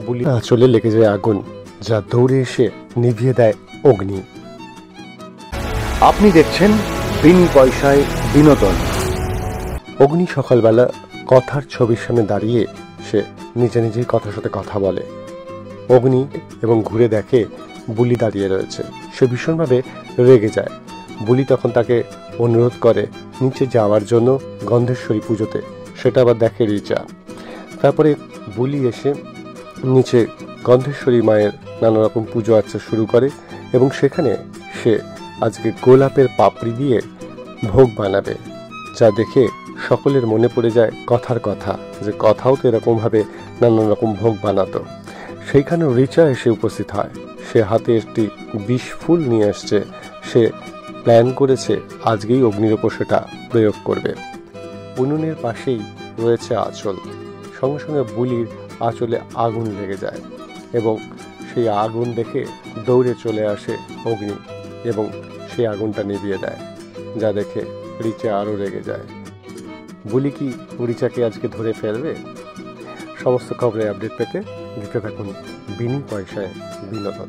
বুলি আঁচলে লেগে যায় আগুন, যা দৌড়ে এসে নিভিয়ে দেয় অগ্নি। আপনি দেখছেন বিনি পয়সায় বিনোদন। অগ্নি সকালবেলা কথার ছবির সামনে দাঁড়িয়ে সে নিজে নিজেই কথার সাথে কথা বলে। অগ্নি এবং ঘুরে দেখে বুলি দাঁড়িয়ে রয়েছে। সে ভীষণভাবে রেগে যায়। বুলি তখন তাকে অনুরোধ করে নিচে যাওয়ার জন্য গন্ধেশ্বরী পুজোতে। সেটা আবার দেখে রিচা। তারপরে বুলি এসে নিচে গন্ধেশ্বরী মায়ের নানা রকম পুজো আর্চা শুরু করে এবং সেখানে সে আজকে গোলাপের পাপড়ি দিয়ে ভোগ বানাবে, যা দেখে সকলের মনে পড়ে যায় কথার কথা, যে কথাও তো এরকমভাবে নানান রকম ভোগ বানাতো। সেইখানে রিচা এসে উপস্থিত হয়। সে হাতে একটি বিষ ফুল নিয়ে আসছে। সে প্ল্যান করেছে আজকেই অগ্নির ওপর সেটা প্রয়োগ করবে। উনুনের পাশেই রয়েছে আঁচল। সঙ্গে সঙ্গে বুলির আঁচলে আগুন লেগে যায় এবং সেই আগুন দেখে দৌড়ে চলে আসে অগ্নি এবং সেই আগুনটা নিভিয়ে দেয়, যা দেখে রিচা আরও রেগে যায়। বুলি কি রিচাকে আজকে ধরে ফেলবে? সমস্ত খবরে আপডেট পেতে দেখতে থাকুন বিনি পয়সায় বিনোদন।